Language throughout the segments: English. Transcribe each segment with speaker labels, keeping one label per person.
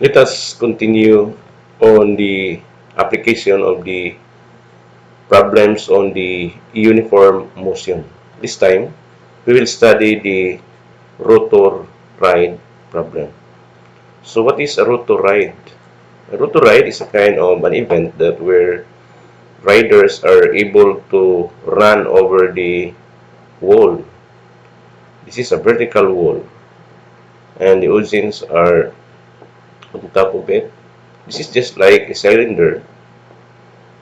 Speaker 1: Let us continue on the application of the problems on the uniform motion. This time, we will study the rotor ride problem. So what is a rotor ride? A rotor ride is a kind of an event that where riders are able to run over the wall. This is a vertical wall and the origins are on top of it. This is just like a cylinder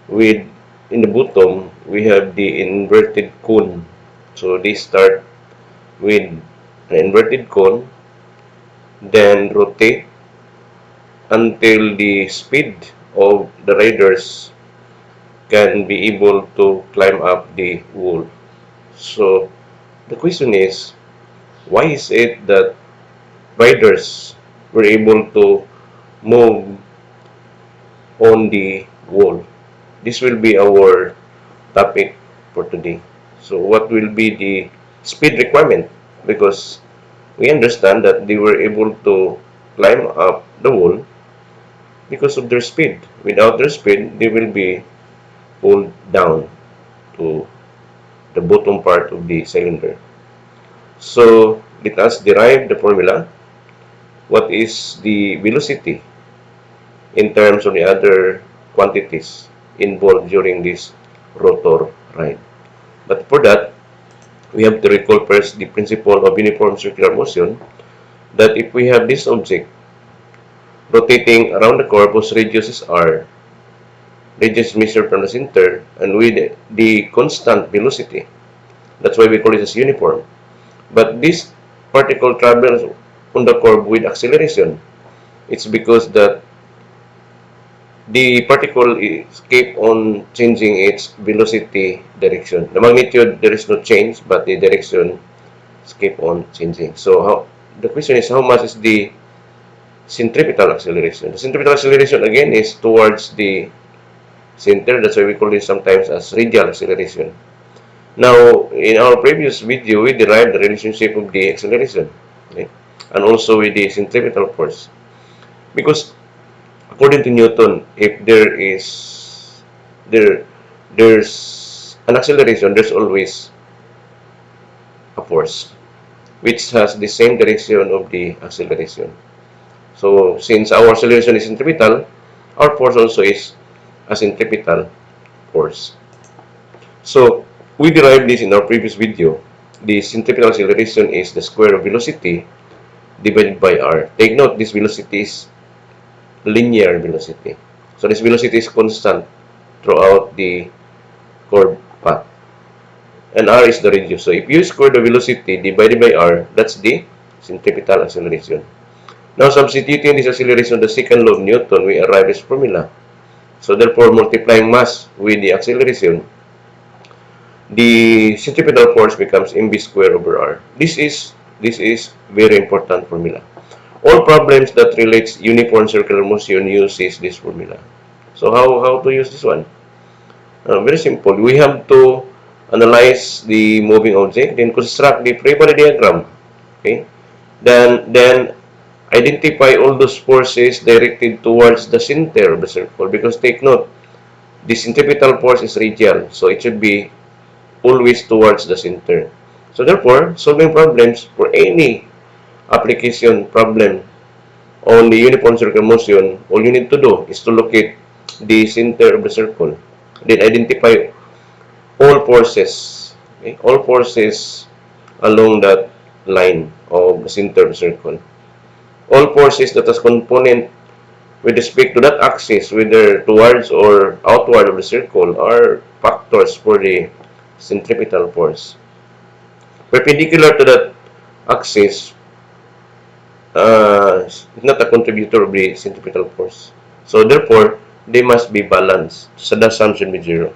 Speaker 1: with in the bottom we have the inverted cone. So they start with an inverted cone, then rotate until the speed of the riders can be able to climb up the wall. So the question is, why is it that riders were able to move on the wall? This will be our topic for today. So what will be the speed requirement? Because we understand that they were able to climb up the wall because of their speed. Without their speed, they will be pulled down to the bottom part of the cylinder. So let us derive the formula. What is the velocity in terms of the other quantities involved during this rotor ride? But for that, we have to recall first the principle of uniform circular motion, that if we have this object rotating around the curve whose radius is r, radius measured from the center, and with the constant velocity, that's why we call it as uniform. But this particle travels on the curve with acceleration. It's because that the particle is keep on changing its velocity direction. The magnitude, there is no change, but the direction is keep on changing. So the question is, how much is the centripetal acceleration? The centripetal acceleration again is towards the center. That's why we call it sometimes as radial acceleration. Now, in our previous video, we derived the relationship of the acceleration, okay, and also with the centripetal force. Because according to Newton, if there there's an acceleration, there's always a force which has the same direction of the acceleration. So since our acceleration is centripetal, our force also is a centripetal force. So we derived this in our previous video. The centripetal acceleration is the square of velocity divided by r. Take note, this velocity is linear velocity. So this velocity is constant throughout the curved path. And r is the radius. So if you square the velocity divided by r, that's the centripetal acceleration. Now substituting this acceleration, the second law of Newton, we arrive at this formula. So therefore, multiplying mass with the acceleration, the centripetal force becomes mv squared over r. This is very important formula. All problems that relates uniform circular motion uses this formula. So how to use this one? Very simple. We have to analyze the moving object, then construct the free body diagram. Okay. Then identify all those forces directed towards the center of the circle. Because take note, the centripetal force is radial, so it should be always towards the center. So therefore, solving problems for any application problem on the uniform circular motion, all you need to do is to locate the center of the circle. Then identify all forces, okay? All forces along that line of the center of the circle. All forces that has component with respect to that axis, whether towards or outward of the circle, are factors for the centripetal force. Perpendicular to that axis is not a contributor of the centripetal force. So therefore, they must be balanced. So the sum should be 0.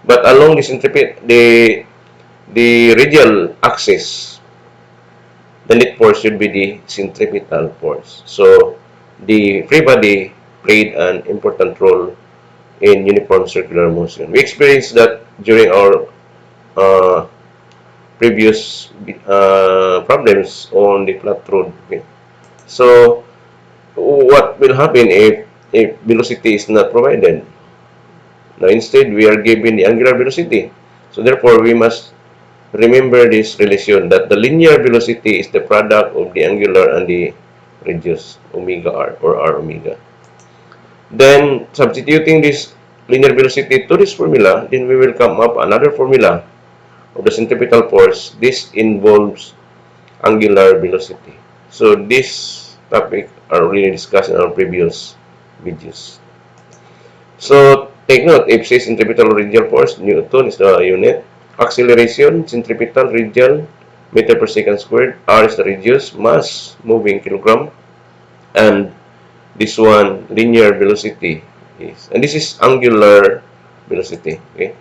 Speaker 1: But along the radial axis, the net force should be the centripetal force. So the free body played an important role in uniform circular motion. We experienced that during our uh, previous problems on the flat road. Okay. So what will happen if velocity is not provided? Now, instead, we are given the angular velocity. So, therefore, we must remember this relation that the linear velocity is the product of the angular and the radius, omega r, or r omega. Then, substituting this linear velocity to this formula, then we will come up another formula of the centripetal force. This involves angular velocity. So, this topic are already discussed in our previous videos. So, take note, if say centripetal radial force, Newton is the unit. Acceleration, centripetal radial, meter per second squared. R is the radius, mass, moving kilogram. And this one, linear velocity is. And this is angular velocity. Okay.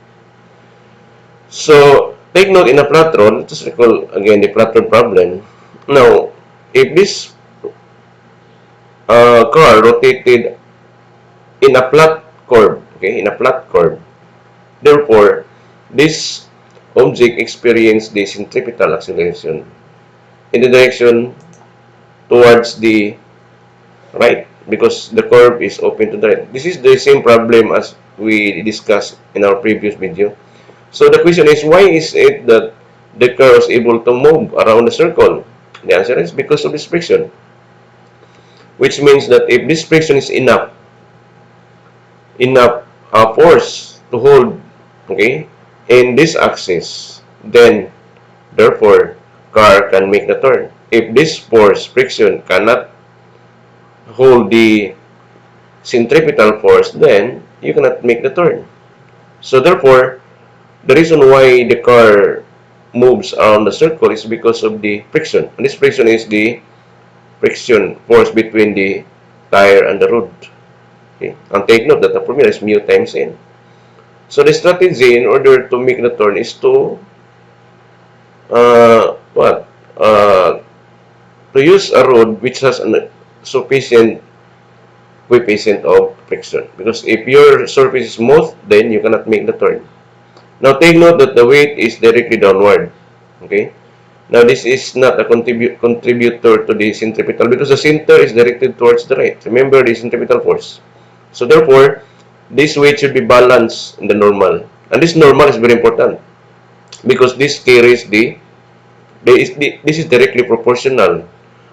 Speaker 1: So, take note in a flat rod, let's recall again the flat rod problem. Now, if this car rotated in a flat curve, okay, in a flat curve, therefore, this object experienced the centripetal acceleration in the direction towards the right because the curve is open to the right. This is the same problem as we discussed in our previous video. So the question is, why is it that the car was able to move around the circle? The answer is because of this friction, which means that if this friction is enough force to hold, okay, in this axis, then therefore car can make the turn. If this force friction cannot hold the centripetal force, then you cannot make the turn. So therefore, the reason why the car moves around the circle is because of the friction. And this friction is the friction force between the tire and the rod. Okay? And take note that the formula is mu times n. So the strategy in order to make the turn is to what? To use a rod which has a sufficient coefficient of friction. Because if your surface is smooth, then you cannot make the turn. Now take note that the weight is directly downward. Okay. Now this is not a contributor to the centripetal because the center is directed towards the right. Remember the centripetal force. So therefore, this weight should be balanced in the normal. And this normal is very important because this carries this is directly proportional.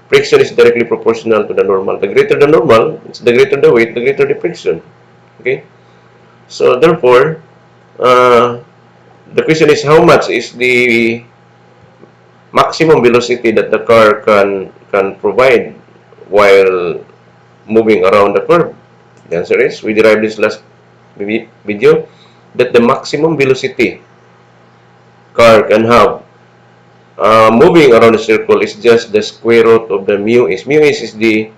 Speaker 1: Friction is directly proportional to the normal. The greater the normal, it's the greater the weight, the greater the friction. Okay. So therefore, the question is how much is the maximum velocity that the car can provide while moving around the curve? The answer is, we derived this last video, that the maximum velocity car can have moving around the circle is just the square root of the mu is. Mu is the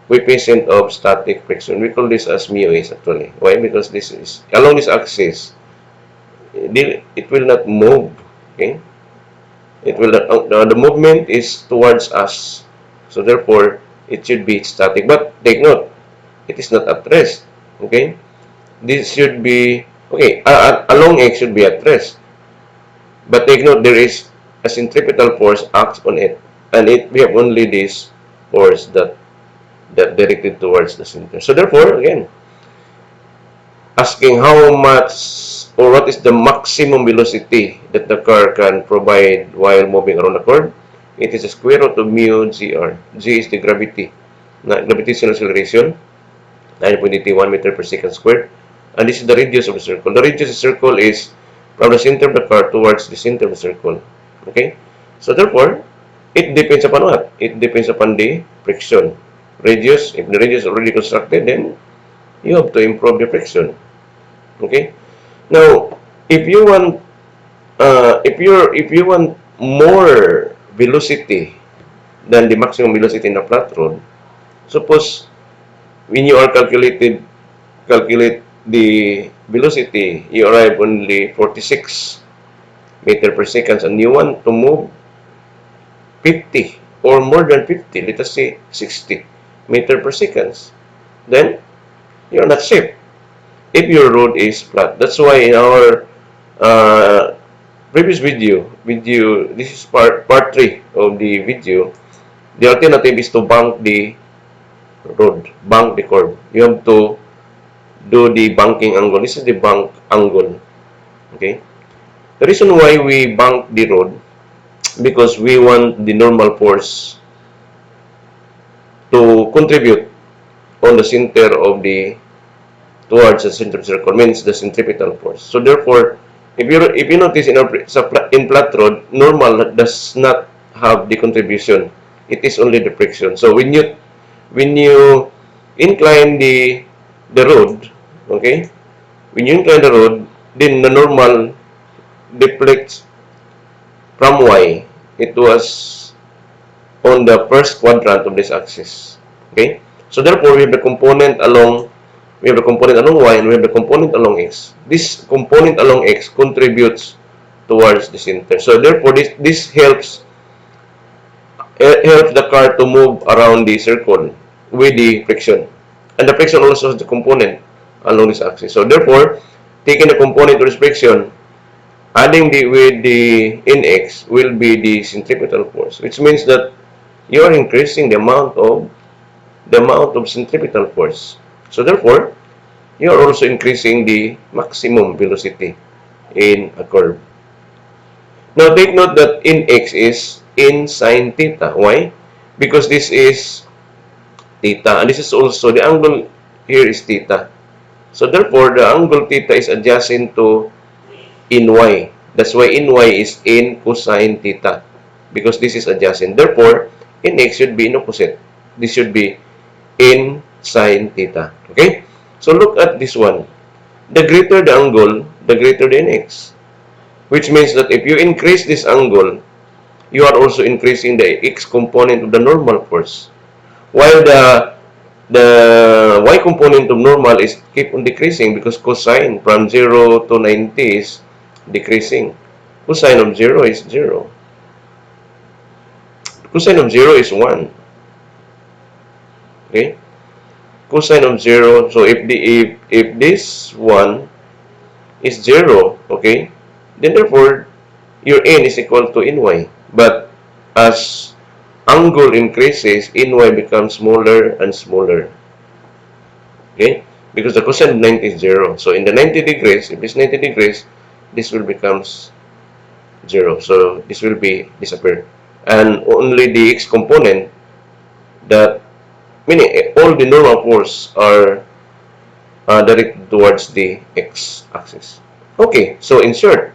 Speaker 1: coefficient of static friction. We call this as mu is actually. Why? Because this is along this axis, it will not move. Okay, it will not, the movement is towards us, so therefore it should be static. But take note, it is not at rest. Okay, this should be okay. Along x should be at rest, but take note there is a centripetal force acts on it, and we have only this force that directed towards the center. So therefore, again, asking how much or what is the maximum velocity that the car can provide while moving around the curve, it is a square root of mu gr. G is the gravitational acceleration, 9.81 meter per second squared, and this is the radius of the circle. The radius of the circle is from the center of the car towards the center of the circle. Okay, so therefore, it depends upon what? It depends upon the friction. Radius, if the radius is already constructed, then you have to improve the friction. Okay. Now, if you want, if you want more velocity than the maximum velocity in a flat rod, suppose when you are calculate the velocity, you arrive only 46 meter per second, and you want to move 50 or more than 50, let us say 60 meter per second, then you're not safe if your road is flat. That's why in our previous video, this is part 3 of the video, the alternative is to bank the rod. Bank the curve. You have to do the banking angle. This is the bank angle. Okay. The reason why we bank the rod, because we want the normal force to contribute on the center of the towards the center of the circle, means the centripetal force. So therefore, if you notice in flat rod, normal does not have the contribution. It is only the friction. So when you incline the rod, okay, when you incline the rod, then the normal deflects from y. It was on the first quadrant of this axis. Okay? So therefore, we have the component along y and we have the component along x. This component along x contributes towards the center. So therefore, this helps the car to move around the circle with the friction. And the friction also has the component along this axis. So therefore, taking the component to this friction, adding with the nx will be the centripetal force, which means that you are increasing the amount of centripetal force. So therefore, you are also increasing the maximum velocity in a curve. Now take note that nx is in sine theta. Why? Because this is theta, and this is also the angle here is theta. So therefore, the angle theta is adjacent to in y. That's why in y is in cosine theta, because this is adjacent. Therefore, in x should be in opposite. This should be in sine theta. Okay? So look at this one. The greater the angle, the greater the nx. Which means that if you increase this angle, you are also increasing the x component of the normal force. While the y component of normal is keep on decreasing because cosine from 0 to 90 is decreasing. Cosine of 0 is 0. Cosine of 0 is 1. Okay? Cosine of 0, so if this one is 0, okay, then therefore your n is equal to ny. But as angle increases, ny becomes smaller and smaller. Okay? Because the cosine of 90 is 0. So in the 90 degrees, if it's 90 degrees, this will becomes 0. So this will be disappear. And only the x component, that meaning all the normal force are directed towards the x-axis. Okay, so in short,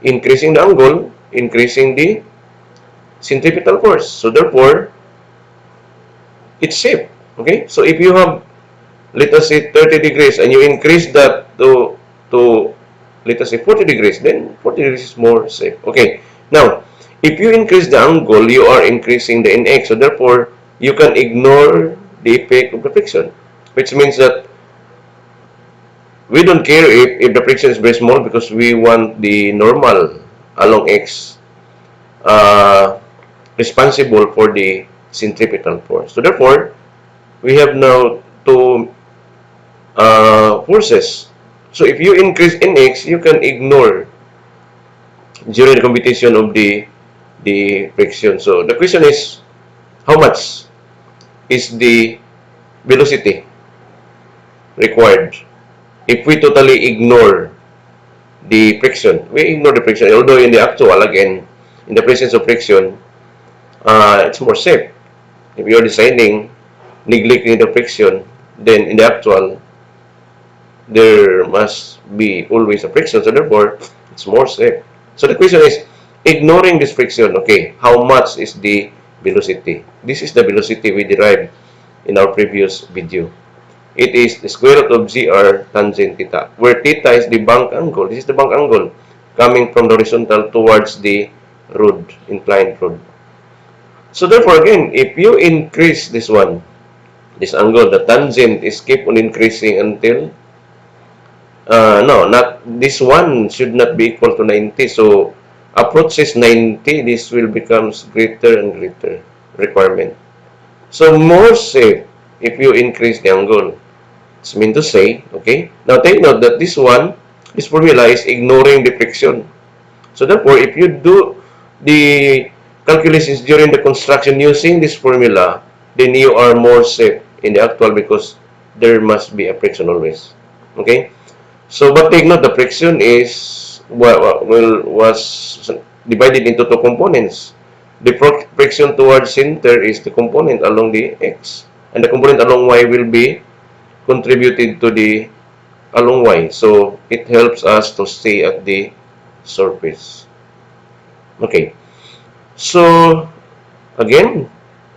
Speaker 1: increasing the angle, increasing the centripetal force. So therefore, it's safe. Okay, so if you have, let us say 30 degrees and you increase that to let us say 40 degrees, then 40 degrees is more safe. Okay, now if you increase the angle, you are increasing the nx. So therefore, you can ignore the effect of the friction, which means that we don't care if the friction is very small because we want the normal along x uh, responsible for the centripetal force. So therefore, we have now two forces. So if you increase nx, you can ignore during the computation of the friction. So the question is, how much is the velocity required if we totally ignore the friction? We ignore the friction, although in the actual, again, in the presence of friction, it's more safe. If you're designing neglecting the friction, then in the actual, there must be always a friction, so therefore, it's more safe. So the question is, ignoring this friction, okay, how much is the velocity? This is the velocity we derived in our previous video. It is the square root of gr tangent theta, where theta is the bank angle. This is the bank angle coming from the horizontal towards the rod, inclined rod. So therefore, again, if you increase this one, this angle, the tangent is keep on increasing until no, not this one should not be equal to 90. So approaches 90, this will becomes greater and greater requirement. So more safe if you increase the angle. It's mean to say, okay. Now take note that this formula is ignoring the friction. So therefore, if you do the calculations during the construction using this formula, then you are more safe in the actual because there must be a friction always. Okay? So, but take note, the friction is was divided into two components. The friction towards center is the component along the x, and the component along y will be contributed to the along y. So, it helps us to stay at the surface. Okay. So, again,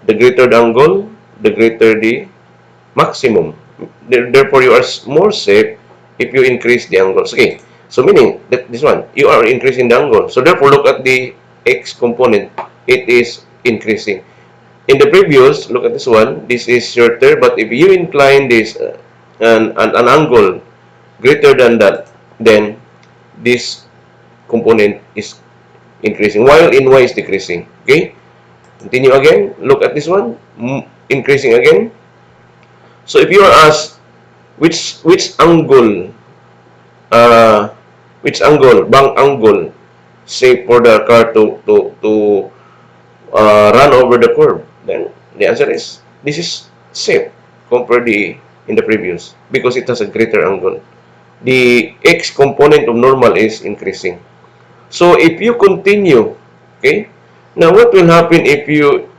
Speaker 1: the greater the angle, the greater the maximum. Therefore, you are more safe if you increase the angles. Okay, so meaning that this one, you are increasing the angle. So therefore, look at the x component. It is increasing. In the previous, look at this one. This is shorter, but if you incline this an angle greater than that, then this component is increasing, while in y is decreasing. Okay, continue again. Look at this one, increasing again. So if you are asked which angle, uh, bank angle, say for the car to run over the curb, then the answer is this is safe compared the in the previous because it has a greater angle. The x component of normal is increasing. So if you continue, okay, now what will happen if you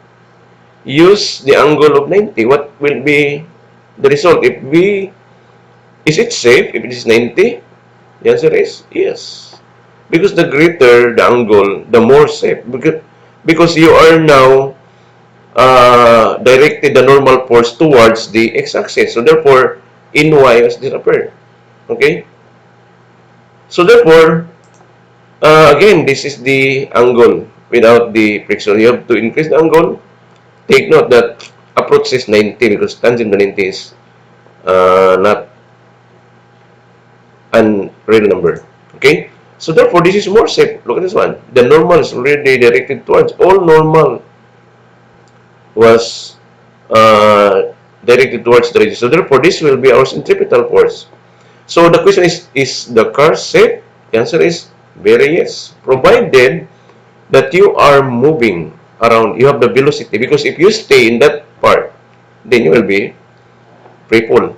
Speaker 1: use the angle of 90? What will be the result? If we Is it safe if it is 90? The answer is yes. Because the greater the angle, the more safe. Because you are now directed the normal force towards the x-axis. So therefore, in y has disappeared. Okay? So therefore, again, this is the angle without the friction. You have to increase the angle. Take note that approach is 90 because tangent to 90 is not an real number. Okay? So therefore, this is more safe. Look at this one. The normal is already directed towards. All normal was directed towards the radius. So therefore, this will be our centripetal force. So the question is the car safe? The answer is very yes. Provided that you are moving around, you have the velocity. Because if you stay in that part, then you will be free fall.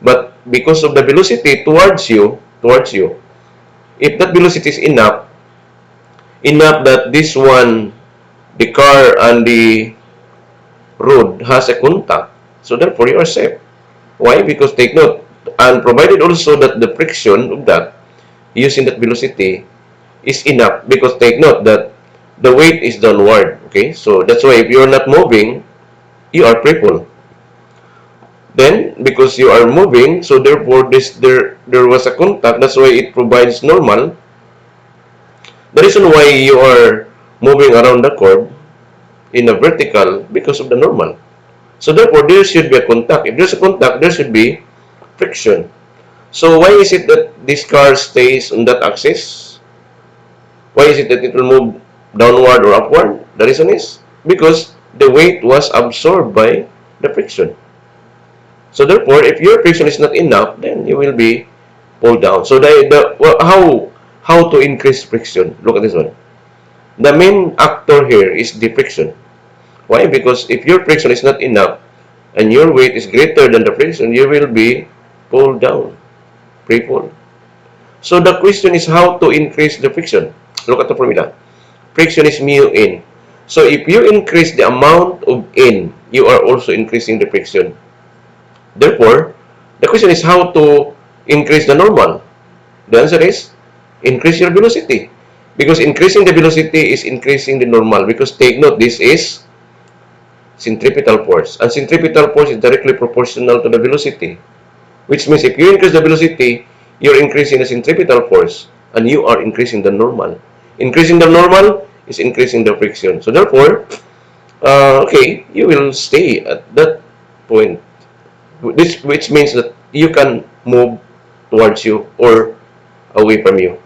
Speaker 1: But because of the velocity towards you, if that velocity is enough that this one, the car and the road has a contact, so therefore you are safe. Why? Because take note, and provided also that the friction of that using that velocity is enough, because take note that the weight is downward. Okay, so that's why if you are not moving, you are free fall. Then because you are moving, so therefore there was a contact, that's why it provides normal. The reason why you are moving around the curve in a vertical because of the normal. So therefore, there should be a contact. If there's a contact, there should be friction. So why is it that this car stays on that axis? Why is it that it will move downward or upward? The reason is because the weight was absorbed by the friction. So therefore, if your friction is not enough, then you will be pulled down. So how to increase friction? Look at this one. The main actor here is the friction. Why? Because if your friction is not enough and your weight is greater than the friction, you will be pulled down, free fall. So the question is how to increase the friction. Look at the formula. Friction is mu n. So if you increase the amount of n, you are also increasing the friction. Therefore, the question is how to increase the normal. The answer is increase your velocity. Because increasing the velocity is increasing the normal. Because take note, this is centripetal force. And centripetal force is directly proportional to the velocity. Which means if you increase the velocity, you're increasing the centripetal force. And you are increasing the normal. Increasing the normal is increasing the friction. So therefore, okay, you will stay at that point. Which means that you can move towards you or away from you.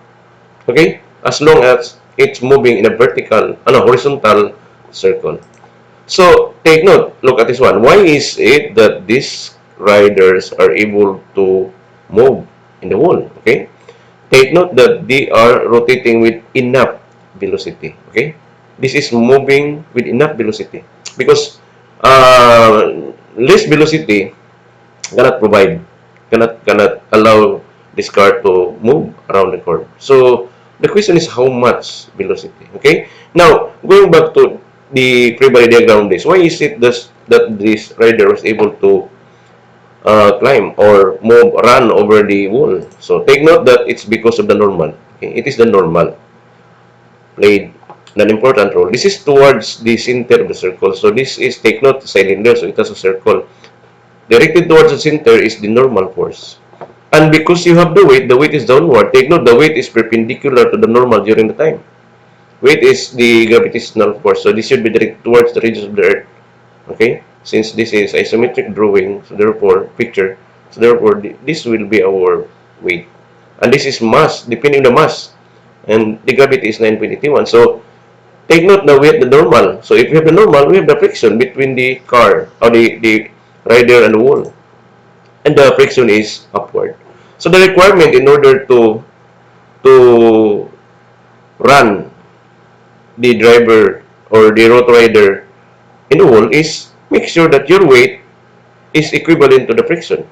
Speaker 1: Okay? As long as it's moving in a horizontal circle. So, take note, look at this one. Why is it that these riders are able to move in the wall? Okay? Take note that they are rotating with enough velocity. Okay? This is moving with enough velocity. Because Less velocity cannot provide, cannot allow this car to move around the curve. So the question is how much velocity. Okay. Now going back to the pre-body diagram, this why is it that this rider was able to climb or move, run over the wall? So take note that it's because of the normal. Okay? It is the normal played an important role. This is towards the center of the circle. So this is, take note, cylinder. So it has a circle. Directed towards the center is the normal force. And because you have the weight is downward. Take note, the weight is perpendicular to the normal during the time. Weight is the gravitational force. So this should be directed towards the radius of the Earth. Okay? Since this is isometric drawing, so therefore, picture, so therefore, this will be our weight. And this is mass, depending on the mass. And the gravity is 9.81. So take note now we have the normal. So if we have the normal, we have the friction between the car or the rider and the wall. And the friction is upward. So the requirement in order to run the driver or the rotor rider in the wall is make sure that your weight is equivalent to the friction.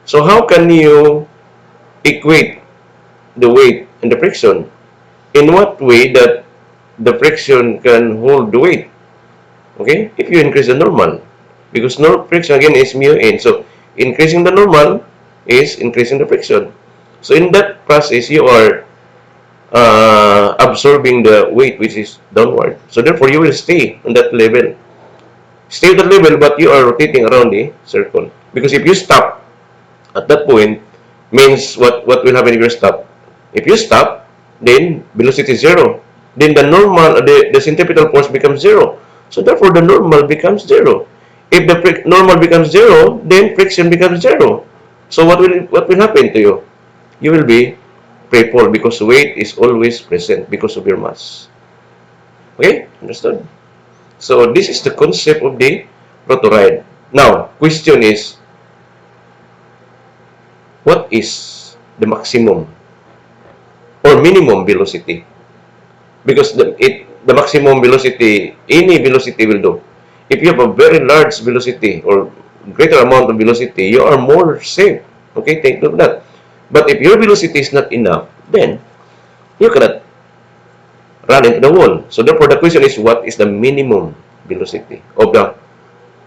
Speaker 1: So how can you equate the weight and the friction? In what way that the friction can hold the weight? Okay, if you increase the normal, because no friction again is mu n, so increasing the normal is increasing the friction. So in that process, you are absorbing the weight which is downward. So therefore, you will stay on that level. Stay at that level, but you are rotating around the circle. Because if you stop at that point, means what will happen if you stop? If you stop, then velocity is zero. Then the normal, the centripetal force becomes zero. So therefore, the normal becomes zero. If the normal becomes zero, then friction becomes zero. So what will happen to you? You will be free fall because weight is always present because of your mass. Okay, understood? So this is the concept of the rotor. Now, question is, what is the maximum or minimum velocity? Because the maximum velocity, any velocity will do. If you have a very large velocity or greater amount of velocity, you are more safe. Okay, take note of that. But if your velocity is not enough, then you cannot run into the wall. So therefore, the question is, what is the minimum velocity of the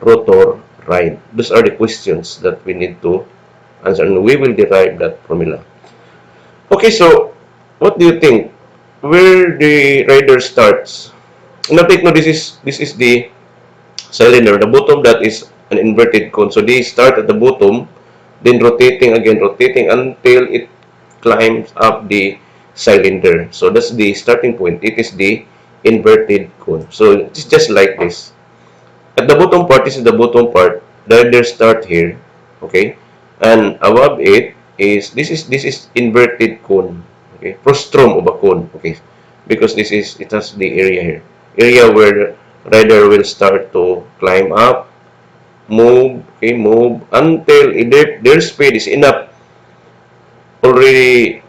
Speaker 1: rotor ride? Those are the questions that we need to answer, and we will derive that formula. Okay, so what do you think? Where the rider starts? Now take note, this is the cylinder. The bottom that is an inverted cone. So they start at the bottom, then rotating again, rotating until it climbs up the cylinder. So that's the starting point. It is the inverted cone. So it's just like this. At the bottom part, this is the bottom part. The rider start here, okay, and above it is this is inverted cone, okay, prostrum of a cone, okay, because it has the area where rider will start to climb up, move, okay, move until their speed is enough already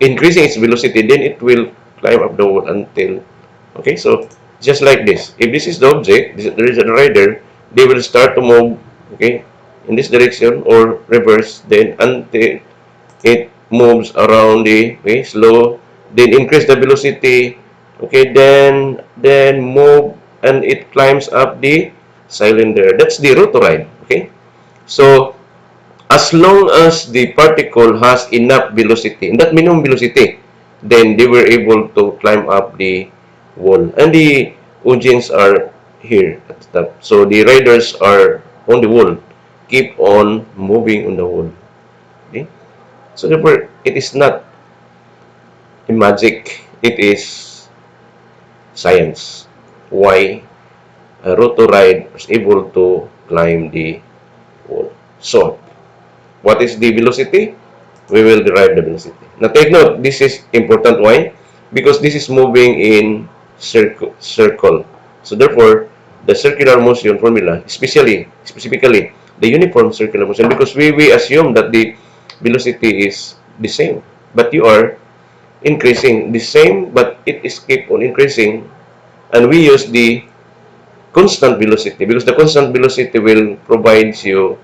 Speaker 1: increasing its velocity, then it will climb up the wall until, okay, so just like this. If this is the object, there is a rider, they will start to move, okay, in this direction or reverse, then until it moves around the, okay, slow, then increase the velocity, okay, then move and it climbs up the cylinder. That's the rotor ride, okay. So as long as the particle has enough velocity, and that minimum velocity, then they were able to climb up the wall. And the audience are here at the top. So the riders are on the wall, keep on moving on the wall. Okay? So therefore, it is not a magic, it is science. Why a rotor ride was able to climb the wall. So, what is the velocity? We will derive the velocity. Now take note, this is important. Why? Because this is moving in circle. So therefore, the circular motion formula, specifically the uniform circular motion, because we assume that the velocity is the same, but you are increasing the same, but it is keep on increasing, and we use the constant velocity, because the constant velocity will provide you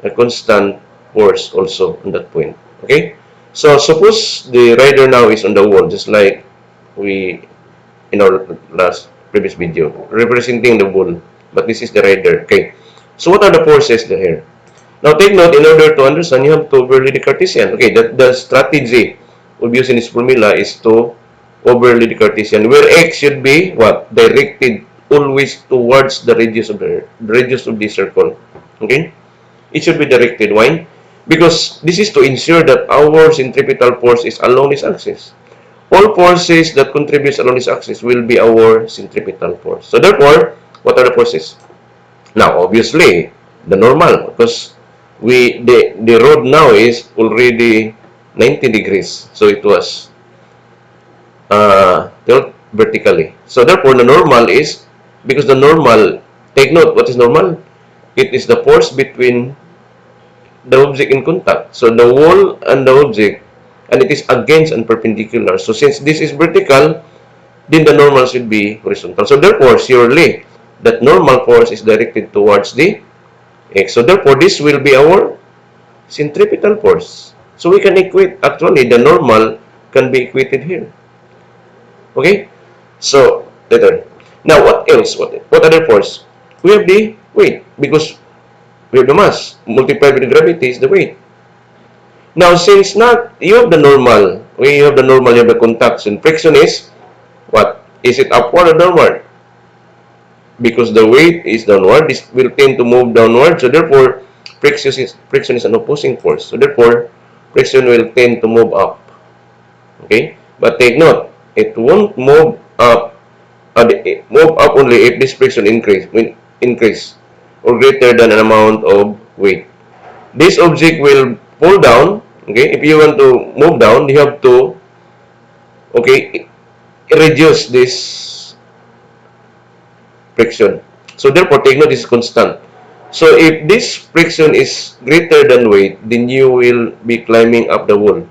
Speaker 1: a constant force also on that point. Okay? So suppose the rider now is on the wall, just like we in our last previous video, representing the wall, but this is the rider. Okay. So what are the forces here? Now take note, in order to understand, you have to overlay the Cartesian. Okay, the strategy of using this formula is to overlay the Cartesian, where x should be what? Directed always towards the radius of the circle. Okay? It should be directed. Why? Because this is to ensure that our centripetal force is along this axis. All forces that contributes along this axis will be our centripetal force. So therefore, what are the forces? Now, obviously, the normal, because the road now is already 90 degrees. So it was tilt vertically. So therefore, the normal is, because the normal, take note, what is normal? It is the force between the object in contact. So the wall and the object, and it is against and perpendicular. So since this is vertical, then the normal should be horizontal. So therefore, surely, that normal force is directed towards the x. So therefore, this will be our centripetal force. So we can equate, actually, the normal can be equated here. Okay? So, later. Now, what else? What other force? We have the weight, because we have the mass. Multiplied with the gravity is the weight. Now, since not, you have the normal. When you have the normal, you have the contaction. Friction is, what? Is it upward or downward? Because the weight is downward, this will tend to move downward. So therefore, friction is an opposing force. So therefore, friction will tend to move up. Okay? But take note, it won't move up. Move up only if this friction increase or greater than an amount of weight. This object will fall down. Okay? If you want to move down, you have to, okay, reduce this friction. So therefore, take note, this is constant. So if this friction is greater than weight, then you will be climbing up the wall.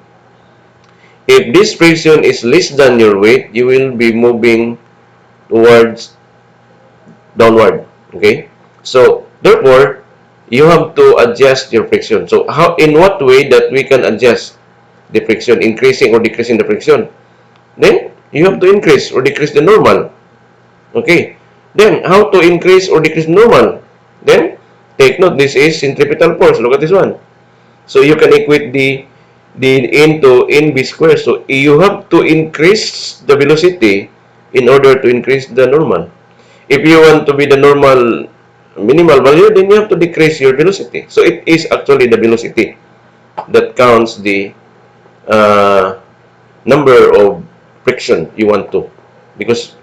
Speaker 1: If this friction is less than your weight, you will be moving towards downward. Okay? So therefore, you have to adjust your friction. So how, in what way that we can adjust the friction, increasing or decreasing the friction? Then you have to increase or decrease the normal. Okay. Then, how to increase or decrease normal? Then, take note, this is centripetal force. Look at this one. So, you can equate the N to NB square. So, you have to increase the velocity in order to increase the normal. If you want to be the normal minimal value, then you have to decrease your velocity. So, it is actually the velocity that counts the uh, number of friction you want to, because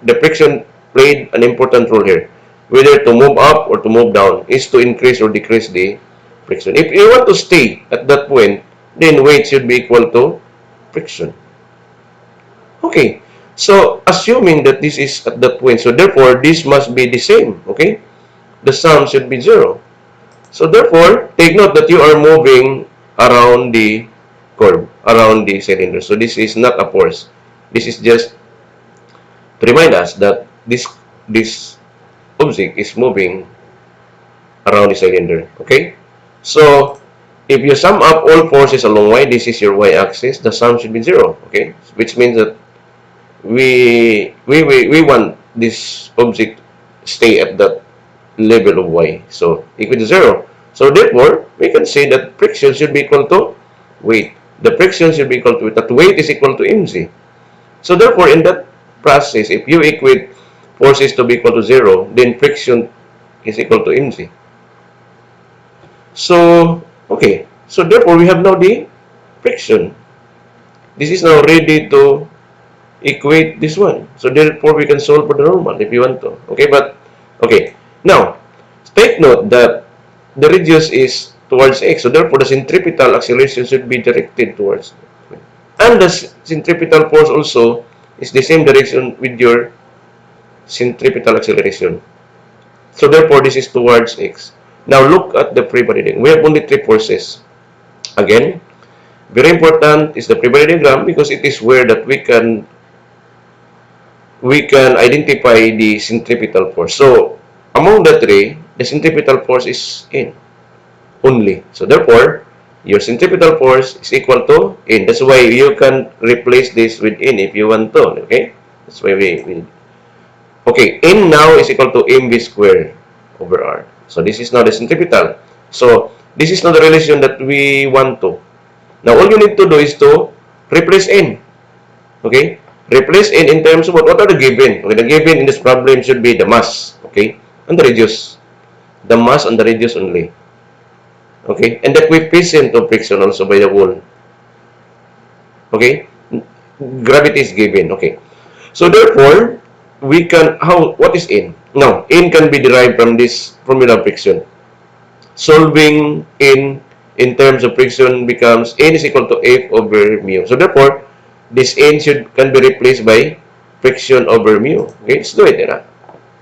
Speaker 1: the friction played an important role here. Whether to move up or to move down is to increase or decrease the friction. If you want to stay at that point, then weight should be equal to friction. Okay, so assuming that this is at that point, so therefore this must be the same. Okay, the sum should be 0. So therefore, take note that you are moving around the curve, around the cylinder. So this is not a force. This is just to remind us that this object is moving around the cylinder. Okay? So if you sum up all forces along y, this is your y-axis, the sum should be 0. Okay? Which means that we want this object stay at that level of y. So equal to 0. So therefore, we can say that friction should be equal to weight. The friction should be equal to weight. That weight is equal to mg. So therefore, in that process, if you equate forces to be equal to 0, then friction is equal to mg. So, okay. So therefore, we have now the friction. This is now ready to equate this one. So therefore, we can solve for the normal if you want to. Okay, but, okay. Now, take note that the radius is towards x. So therefore, the centripetal acceleration should be directed towards. And the centripetal force also is the same direction with your centripetal acceleration. So therefore, this is towards x. Now look at the free body diagram. We have only three forces. Again, very important is the free body diagram, because it is where that we can we can identify the centripetal force. So, among the three, the centripetal force is in only. So, therefore, your centripetal force is equal to in. That's why you can replace this with in if you want to. Okay? That's why we okay, n now is equal to mv squared over r. So, this is now the centripetal. So, this is now the relation that we want to. Now, all you need to do is to replace n. Okay? Replace in terms of what are the given? Okay, the given in this problem should be the mass. Okay? And the radius. The mass and the radius only. Okay? And the coefficient of friction also by the wall. Okay? Gravity is given. Okay. So therefore, we can, what is n? Now, n can be derived from this formula of friction. Solving in terms of friction becomes n is equal to F over mu. So therefore, this n can be replaced by friction over mu. Okay, let's do it.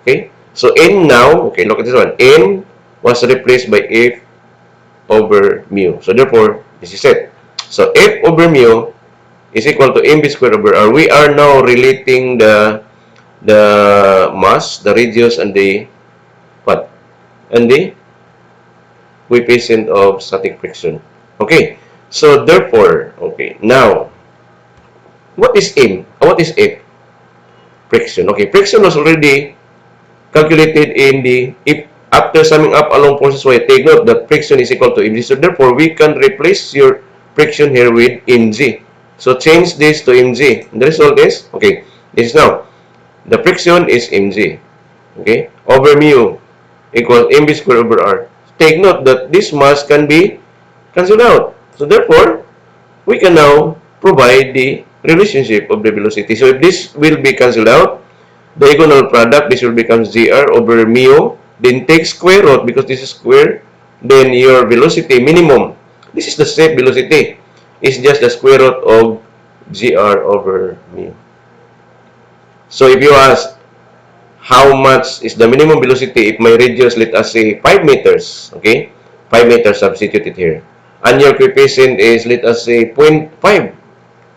Speaker 1: Okay, so n now, okay, look at this one. N was replaced by F over mu. So therefore, this is it. So F over mu is equal to mv squared over r. We are now relating the mass, the radius, and the what? And the coefficient of static friction. Okay, so therefore, okay, now, what is M? What is F? Friction. Okay, friction was already calculated in the, if after summing up along forces y, take note that friction is equal to mg. So therefore, we can replace your friction here with mg. So change this to mg. The result is, okay, this is now, the friction is mg. Okay, over mu equals mv squared over r. Take note that this mass can be cancelled out. So therefore, we can now provide the relationship of the velocity. So if this will be cancelled out, diagonal product, this will become gr over mu. Then take square root because this is square. Then your velocity minimum, this is the safe velocity, is just the square root of gr over mu. So if you ask, how much is the minimum velocity if my radius, let us say 5 meters, okay? 5 meters substituted here. And your coefficient is, let us say, 0.5.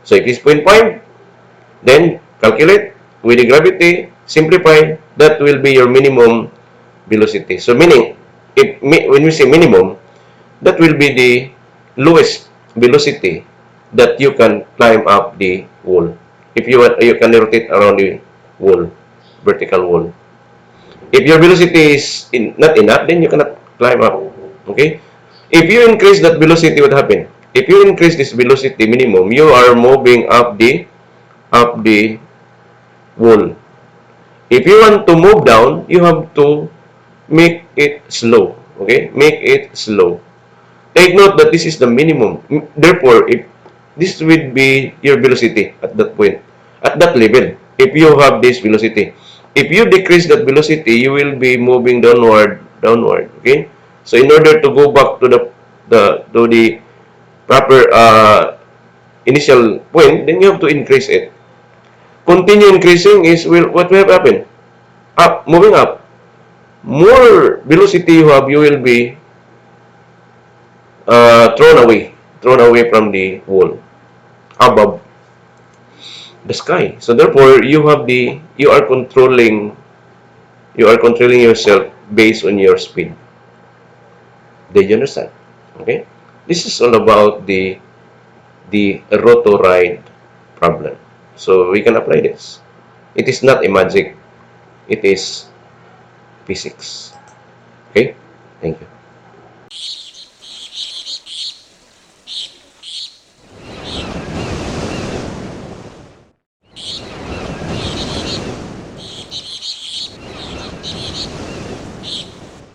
Speaker 1: So if it's 0.5, then calculate with the gravity, simplify, that will be your minimum velocity. So meaning, when we say minimum, that will be the lowest velocity that you can climb up the wall. If you want, you can rotate around the wall, vertical wall. If your velocity is not enough, then you cannot climb up. Okay? If you increase that velocity, what happen? If you increase this velocity minimum, you are moving up the wall. If you want to move down, you have to make it slow. Okay? Make it slow. Take note that this is the minimum. Therefore, if this will be your velocity at that point, at that level, if you have this velocity. If you decrease that velocity, you will be moving downward. Okay? So in order to go back to the proper initial point, then you have to increase it. Continue increasing is what will happen? Up, moving up. More velocity you have, you will be thrown away from the wall, above the sky. So therefore, you are controlling yourself based on your speed. Did you understand? Okay. This is all about the rotor ride problem. So we can apply this. It is not a magic. It is physics. Okay. Thank you.